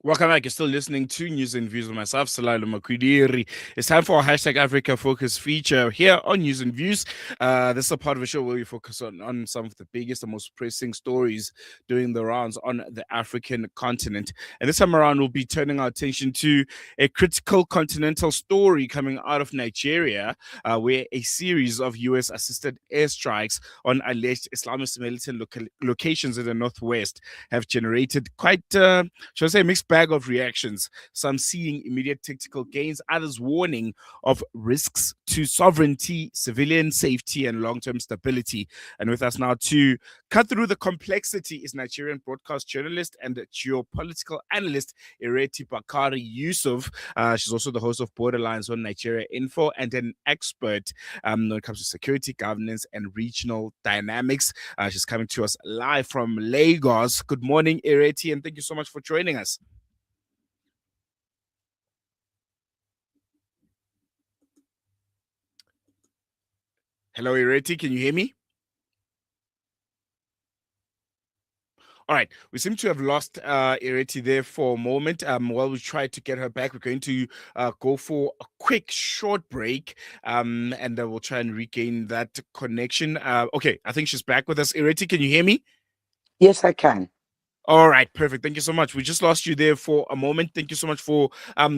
Welcome back. You're still listening to News and Views with myself, Salalo Makudiri. It's time for our hashtag Africa Focus feature here on News and Views. This is a part of a show where we focus on some of the biggest and most pressing stories doing the rounds on the African continent. And this time around, we'll be turning our attention to a critical continental story coming out of Nigeria, where a series of US assisted airstrikes on alleged Islamist militant locations in the northwest have generated quite, shall I say, mixed bag of reactions. Some seeing immediate tactical gains, others warning of risks to sovereignty, civilian safety, and long term stability. And with us now to cut through the complexity is Nigerian broadcast journalist and geopolitical analyst Ireti Bakare-Yusuf. She's also the host of Borderlines on Nigeria Info and an expert when it comes to security, governance, and regional dynamics. She's coming to us live from Lagos. Good morning, Ireti, and thank you so much for joining us. Hello, Ireti. Can you hear me? All right, we seem to have lost Ireti there for a moment. While we try to get her back, we're going to go for a quick, short break, and we'll try and regain that connection. Okay, I think she's back with us. Ireti, can you hear me? Yes, I can. All right, perfect. Thank you so much. We just lost you there for a moment. Thank you so much for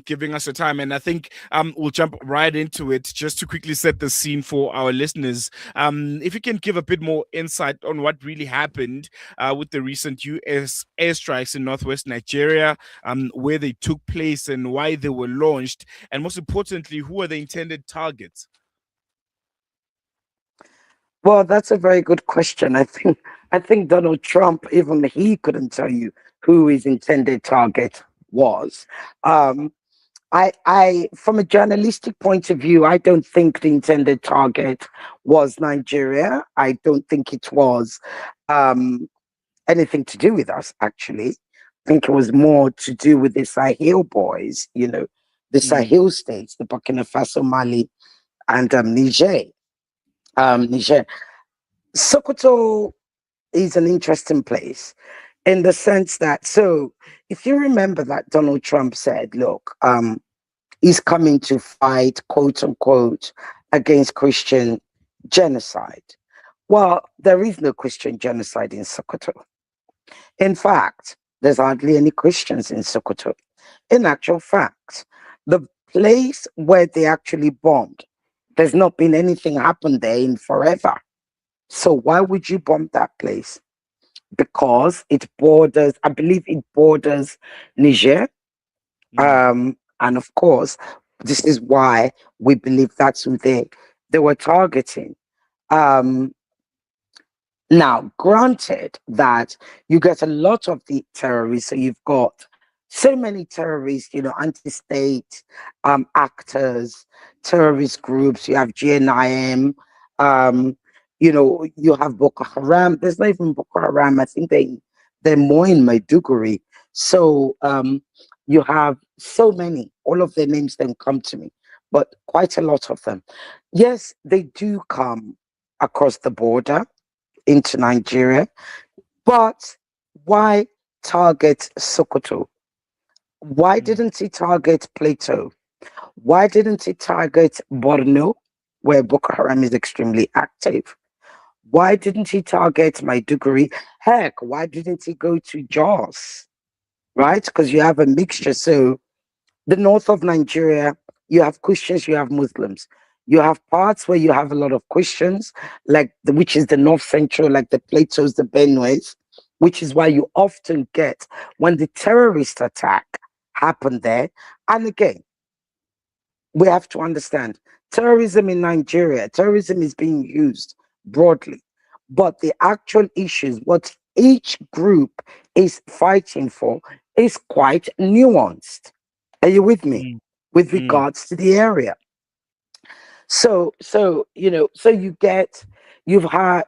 giving us your time. And I think we'll jump right into it just to quickly set the scene for our listeners. If you can give a bit more insight on what really happened with the recent US airstrikes in northwest Nigeria, where they took place and why they were launched, and most importantly, who are the intended targets? Well, that's a very good question. I think Donald Trump, even he couldn't tell you who his intended target was. Um, from a journalistic point of view, I don't think the intended target was Nigeria. I don't think it was um, anything to do with us, actually. I think it was more to do with the Sahel boys, the Mm, Sahel states, the Burkina Faso, Mali, and Niger. Niger. Sokoto is an interesting place in the sense that, so if you remember that Donald Trump said, look, he's coming to fight, quote unquote, against Christian genocide. Well, there is no Christian genocide in Sokoto. In fact, there's hardly any Christians in Sokoto. In actual fact, the place where they actually bombed, there's not been anything happen there in forever. So why would you bomb that place? Because it borders, I believe it borders Niger. mm, And of course, this is why we believe that's who they were targeting. Um, Now, granted that you get a lot of the terrorists, so you've got so many terrorists, anti-state actors, terrorist groups. You have GNIM, um, you have Boko Haram. There's not even Boko Haram. I think they're more in Maiduguri. So you have so many. All of their names don't come to me, but quite a lot of them. Yes, they do come across the border into Nigeria. But why target Sokoto? Why mm, didn't he target Plateau? Why didn't he target Borno, where Boko Haram is extremely active? Why didn't he target Maiduguri? Heck, why didn't he go to Jos? Right? Because you have a mixture. So the north of Nigeria, you have Christians, you have Muslims. You have parts where you have a lot of Christians, which is the north central, like the Plateaus, the Benues, which is why you often get when the terrorist attack happened there. And again, we have to understand terrorism in Nigeria, terrorism is being used broadly, but the actual issues, what each group is fighting for, is quite nuanced. Are you with me? mm, With mm, regards to the area. So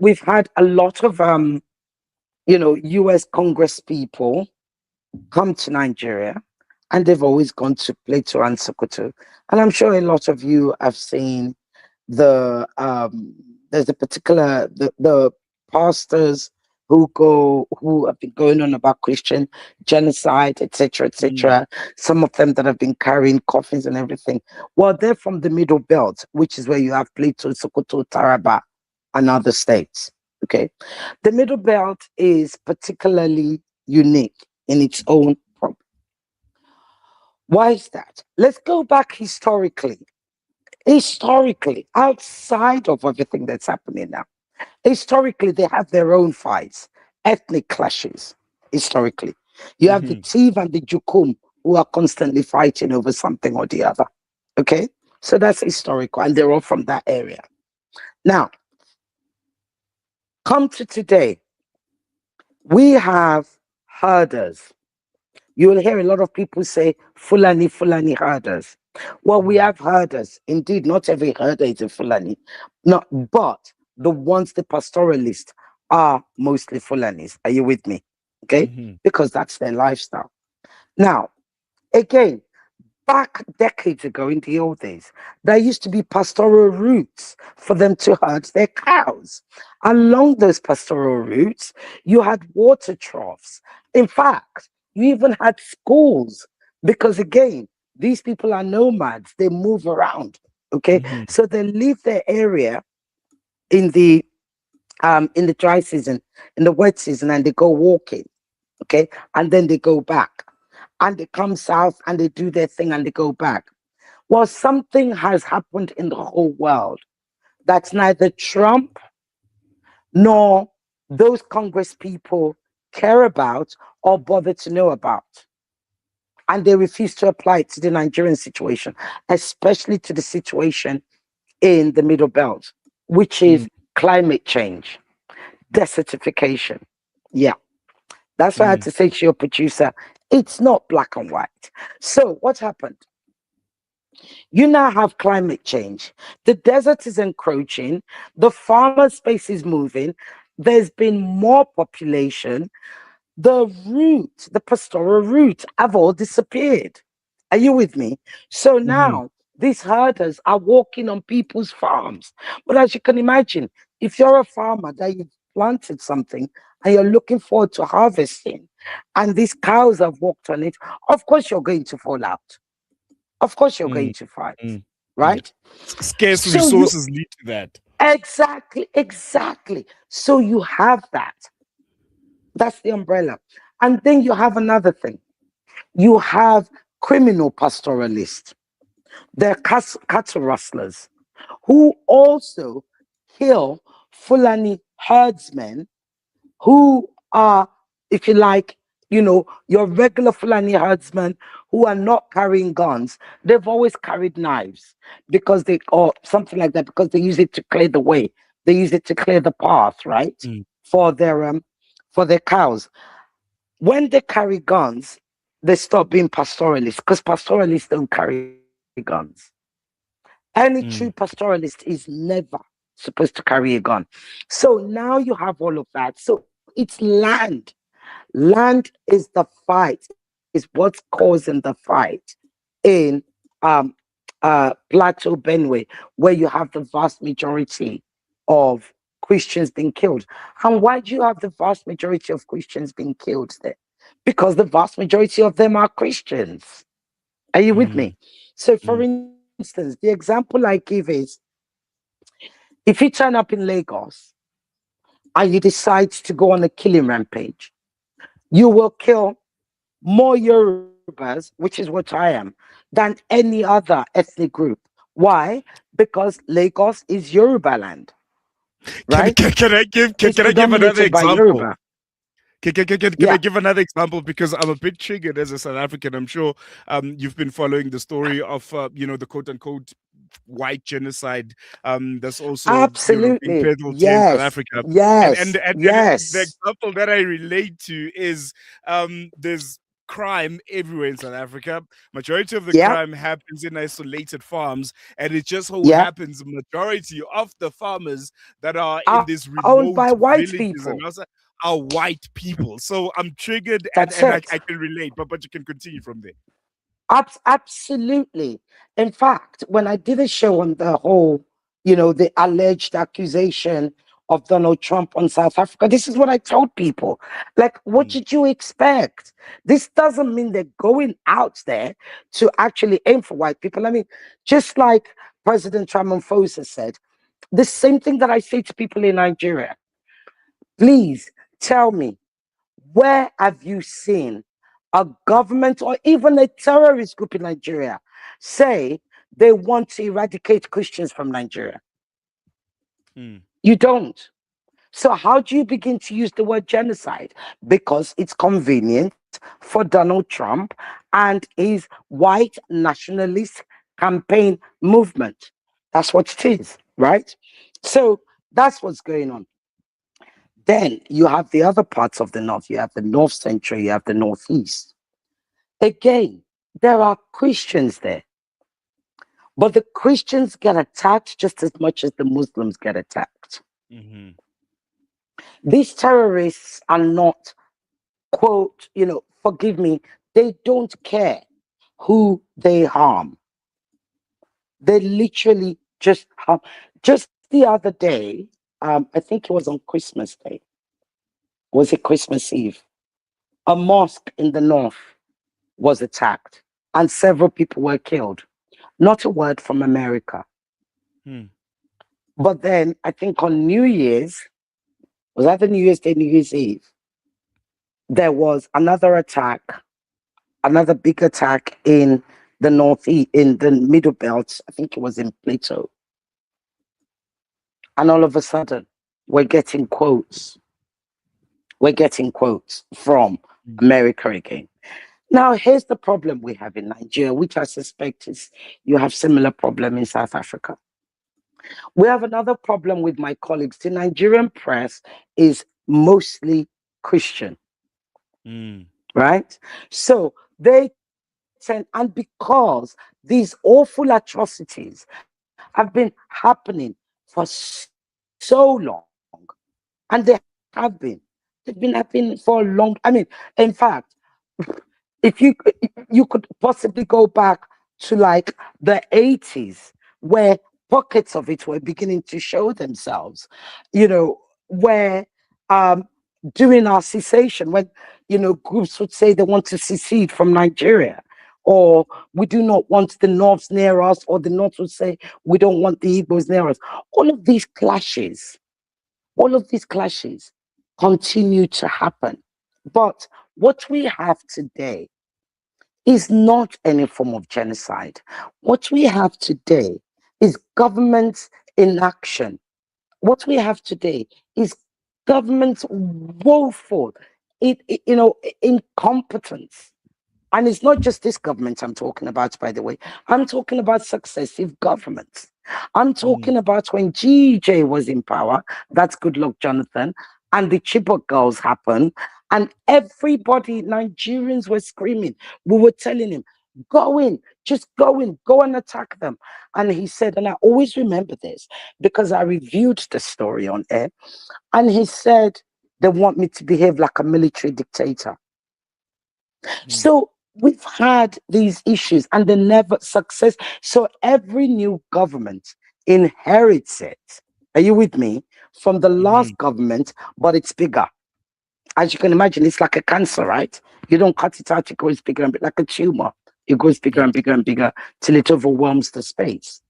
we've had a lot of US Congress people come to Nigeria, and they've always gone to Plateau and Sokoto. And I'm sure a lot of you have seen there's a particular the pastors who have been going on about Christian genocide, etc., Mm. etc. Some of them that have been carrying coffins and everything. Well, they're from the Middle Belt, which is where you have Plateau, Sokoto, Taraba, and other states. Okay, the Middle Belt is particularly unique in its own. Why is that? Let's go back historically. Historically, outside of everything that's happening now, historically, they have their own fights, ethnic clashes. Historically, you have the Mhm. Tiv and the Jukum who are constantly fighting over something or the other. Okay, so that's historical, and they're all from that area. Now, come to today, we have herders. You will hear a lot of people say Fulani, Fulani herders. Well, we Mm. have herders. Indeed, not every herder is a Fulani. Not, but the ones the pastoralists are mostly Fulanis. Are you with me? Okay? Mhm. Because that's their lifestyle. Now, again, back decades ago in the old days, there used to be pastoral routes for them to herd their cows. Along those pastoral routes, you had water troughs. In fact, you even had schools because, again, these people are nomads, they move around. Okay, Mhm. so they leave their area in the dry season, in the wet season, and they go walking. Okay, and then they go back and they come south and they do their thing and they go back. Well, something has happened in the whole world that's neither Trump nor those Congress people care about or bother to know about. And they refuse to apply it to the Nigerian situation, especially to the situation in the Middle Belt, which Mm. is climate change, desertification. Yeah, that's why I had Mm. to say to your producer, it's not black and white. So, what happened? You now have climate change. The desert is encroaching. The farmer space is moving. There's been more population. The route, the pastoral route, have all disappeared. Are you with me? So Mhm. now these herders are walking on people's farms. But as you can imagine, if you're a farmer that you've planted something and you're looking forward to harvesting, and these cows have walked on it, of course you're going to fall out. Of course you're Mm. going to fight, Mm. Mm. right? Scarce So you resources lead to that. exactly. So you have that. That's the umbrella. And then you have another thing. You have criminal pastoralists. They're cattle rustlers who also kill Fulani herdsmen who are, if you like, your regular Fulani herdsmen who are not carrying guns. They've always carried knives because or something like that, because they use it to clear the way. They use it to clear the path, right? Mm. For their cows. When they carry guns, they stop being pastoralists because pastoralists don't carry guns. Any true Mm. pastoralist is never supposed to carry a gun. So now you have all of that. So it's land. Land is the fight, is what's causing the fight in um, Plateau Benue, where you have the vast majority of Christians being killed. And why do you have the vast majority of Christians being killed there? Because the vast majority of them are Christians. Are you with Mm. me? So, for Mm. instance, the example I give is if you turn up in Lagos and you decide to go on a killing rampage, you will kill more Yorubas, which is what I am, than any other ethnic group. Why? Because Lagos is Yoruba land, right? It's Can I give another predominated by example? Yoruba. Can I Yeah, give another example? Because I'm a bit triggered as a South African. I'm sure you've been following the story of the quote unquote white genocide that's also being absolutely. peddled here in South Yes, Africa. And yes, the yes. example that I relate to is there's crime everywhere in South Africa. Majority of the Yep, crime happens in isolated farms, and it just so yep. happens majority of the farmers that are in Are these owned remote by white villages and people. also are white people. So I'm triggered That's and it. I can relate, but you can continue from there. Absolutely. In fact, when I did a show on the whole, the alleged accusation of Donald Trump on South Africa. This is what I told people. Like, what Mm. did you expect? This doesn't mean they're going out there to actually aim for white people. I mean, just like President Ramaphosa said, the same thing that I say to people in Nigeria. Please tell me, where have you seen a government or even a terrorist group in Nigeria say they want to eradicate Christians from Nigeria? Mm. You don't. So, how do you begin to use the word genocide? Because it's convenient for Donald Trump and his white nationalist campaign movement. That's what it is, right? So, that's what's going on. Then you have the other parts of the north. You have the north central, you have the northeast. Again, there are Christians there, but the Christians get attacked just as much as the Muslims get attacked. Mm-hmm. These terrorists are not, quote, forgive me, they don't care who they harm. They literally just harm. Just the other day, I think it was on Christmas Day, was it Christmas Eve? A mosque in the north was attacked and several people were killed. Not a word from America. Mm. But then I think on New Year's, was that the New Year's Day, New Year's Eve? There was another attack, another big attack in the northeast, in the middle belt. I think it was in Plato. And all of a sudden, we're getting quotes. We're getting quotes from Mm. America again. Now, here's the problem we have in Nigeria, which I suspect is you have similar problem in South Africa. We have another problem with my colleagues. The Nigerian press is mostly Christian, Mm. right? So they tend, and because these awful atrocities have been happening for so long, and they have been, they've been happening for a long. I mean, in fact, if you could possibly go back to like the 80s where pockets of it were beginning to show themselves, where um during our cessation, when groups would say they want to secede from Nigeria, or we do not want the Norths near us, or the North would say we don't want the Igbos near us. All of these clashes continue to happen. But what we have today is not any form of genocide. What we have today is government inaction. What we have today is government's woeful, incompetence. And it's not just this government I'm talking about, by the way. I'm talking about successive governments. I'm Mm. talking about when GJ was in power, that's good luck, Jonathan, and the Chibok girls happened, and everybody, Nigerians were screaming. We were telling him, go in, just go in, go and attack them. And he said, and I always remember this because I reviewed the story on air, and he said, they want me to behave like a military dictator. Mm. So we've had these issues and they never success. So every new government inherits it. Are you with me? From the Mm-hmm. last government, but it's bigger. As you can imagine, it's like a cancer, right? You don't cut it out, it grows bigger and bigger, like a tumor. It grows bigger Yeah. and bigger and bigger till it overwhelms the space.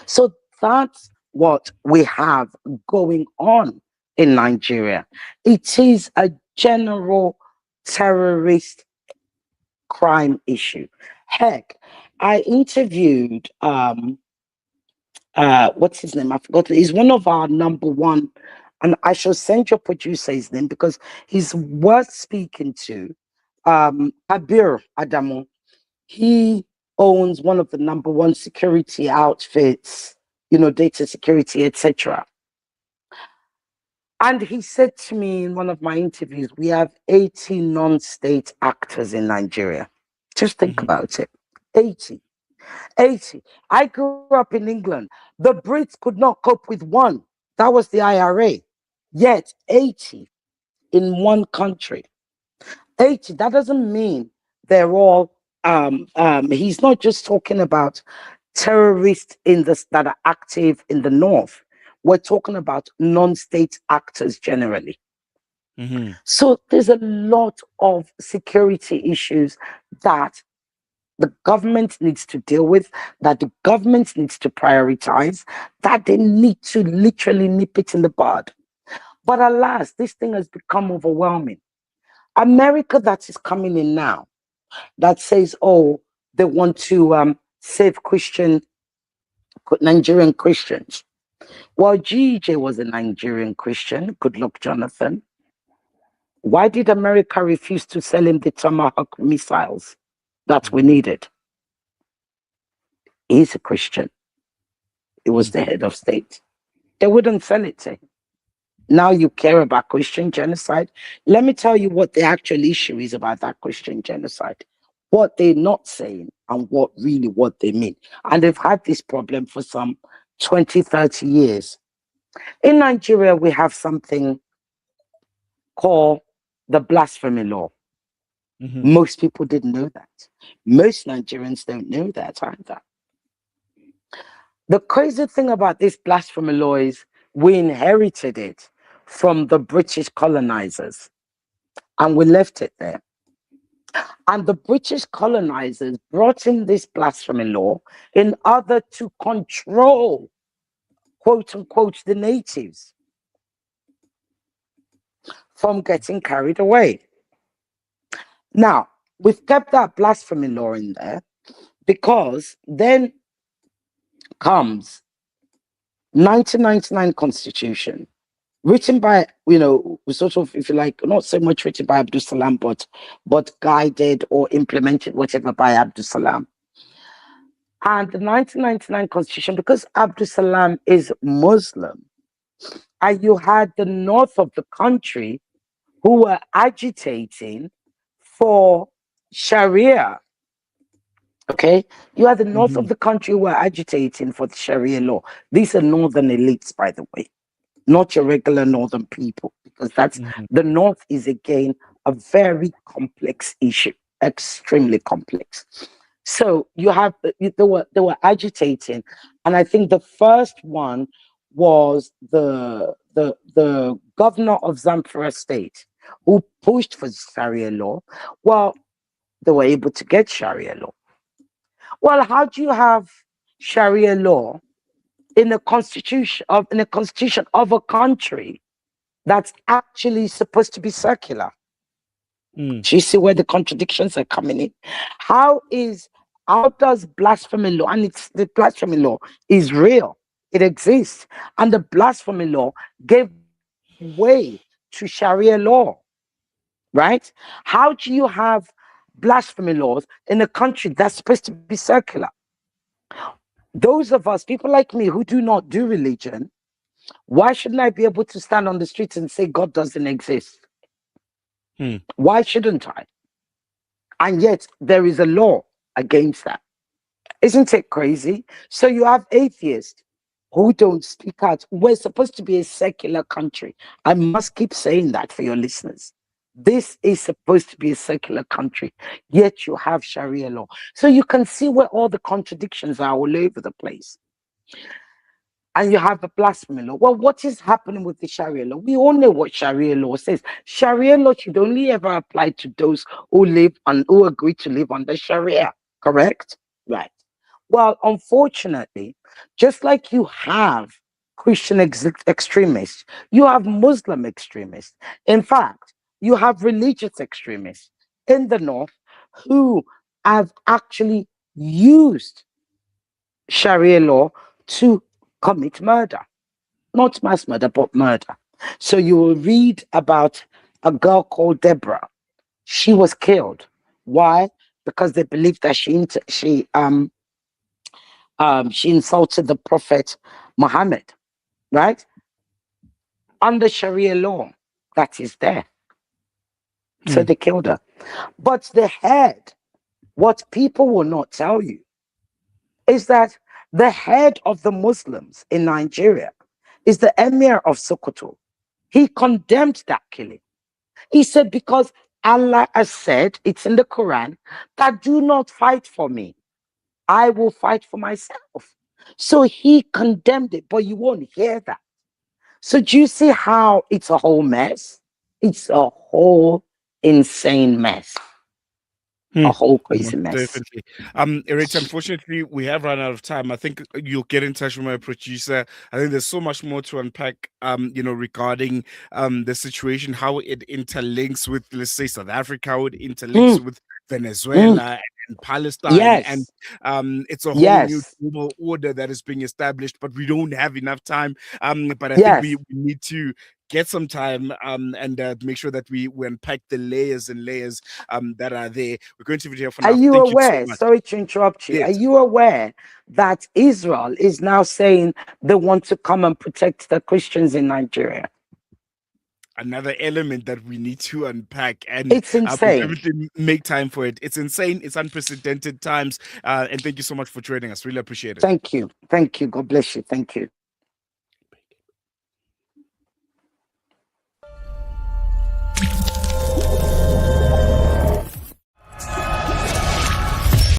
So that's what we have going on in Nigeria. It is a general terrorist crime issue. Heck, I interviewed what's his name? I forgot. He's one of our number one, and I shall send your producer his name because he's worth speaking to. Kabir Adamu. He owns one of the number one security outfits, data security, etc. And he said to me in one of my interviews, we have 80 non-state actors in Nigeria. Just think Mm-hmm. about it. 80. 80. I grew up in England. The Brits could not cope with one. That was the IRA. Yet 80 in one country. 80. That doesn't mean they're all he's not just talking about terrorists that are active in the north. we're talking about non-state actors generally. Mm-hmm. So there's a lot of security issues that the government needs to deal with, that the government needs to prioritize, that they need to literally nip it in the bud. But alas, this thing has become overwhelming. America that is coming in now, that says, oh, they want to save Nigerian Christians. Well, GJ was a Nigerian Christian. Good luck, Jonathan. Why did America refuse to sell him the Tomahawk missiles that we Mm-hmm. needed? He's a Christian. He was Mm. the head of state. They wouldn't sell it to him. Now you care about Christian genocide. Let me tell you what the actual issue is about that Christian genocide. What they're not saying and what they mean. And they've had this problem for some 20, 30 years. In Nigeria, we have something called the blasphemy law. Mm-hmm. Most people didn't know that. Most Nigerians don't know that either. The crazy thing about this blasphemy law is we inherited it from the British colonizers and we left it there. And the British colonizers brought in this blasphemy law in order to control, quote unquote, the natives from getting carried away. Now, we've kept that blasphemy law in there because then comes 1999 Constitution, written by, sort of, if you like, not so much written by Abdul Salam, but guided or implemented, whatever, by Abdul Salam. And the 1999 Constitution, because Abdul Salam is Muslim, and you had the north of the country who were agitating for Sharia. Okay, you had the north Mm-hmm. of the country who were agitating for the Sharia law. These are northern elites, by the way, not your regular northern people, because that's Mm-hmm. the north is again a very complex issue, extremely complex. So you have they were agitating, and I think the first one was the governor of Zamfara State who pushed for Sharia law. Well, they were able to get Sharia law. Well, how do you have Sharia law in a constitution of a country that's actually supposed to be secular? Mm. Do you see where the contradictions are coming in? How is how does blasphemy law, and it's the blasphemy law is real, it exists, and the blasphemy law gave way to Sharia law, right? How do you have blasphemy laws in a country that's supposed to be secular? Those of us, people like me who do not do religion, why shouldn't I be able to stand on the streets and say God doesn't exist? Mm. Why shouldn't I? And yet there is a law against that. Isn't it crazy? So you have atheists who don't speak out. We're supposed to be a secular country. I must keep saying that for your listeners. This is supposed to be a secular country, yet you have Sharia law. So you can see where all the contradictions are all over the place. And you have the blasphemy law. Well, what is happening with the Sharia law? We all know what Sharia law says. Sharia law should only ever apply to those who live and who agree to live under Sharia, correct? Right. Well, unfortunately, just like you have Christian extremists, you have Muslim extremists. In fact, you have religious extremists in the north who have actually used Sharia law to commit murder, not mass murder, but murder. So you will read about a girl called Deborah. She was killed. Why? Because they believed that she insulted the Prophet Muhammad, right? Under Sharia law, that is there. So Mm. they killed her. But what people will not tell you is that the head of the Muslims in Nigeria is the Emir of Sokoto. He condemned that killing. He said, because Allah has said, it's in the Quran, that do not fight for me. I will fight for myself. So he condemned it, but you won't hear that. So do you see how it's a whole mess? It's a whole insane mess. Hmm. A whole crazy Most mess. definitely. Ireti, unfortunately, we have run out of time. I think you'll get in touch with my producer. I think there's so much more to unpack, regarding the situation, how it interlinks with, let's say, South Africa, how it interlinks Mm, with mm. Venezuela and Palestine, and Yes. it's a whole new Yes. global order that is being established, but we don't have enough time. But I think we Yes. need to get some time and make sure that we unpack the layers and layers that are there. We're going to be here for Are now. you Thank you so aware? much. Sorry to interrupt you. Are Yes, you aware that Israel is now saying they want to come and protect the Christians in Nigeria? another element that we need to unpack, and It's we'll insane. definitely make time for it. It's insane. It's unprecedented times. And thank you so much for joining us. Really appreciate it. Thank you. Thank you. God bless you. Thank you.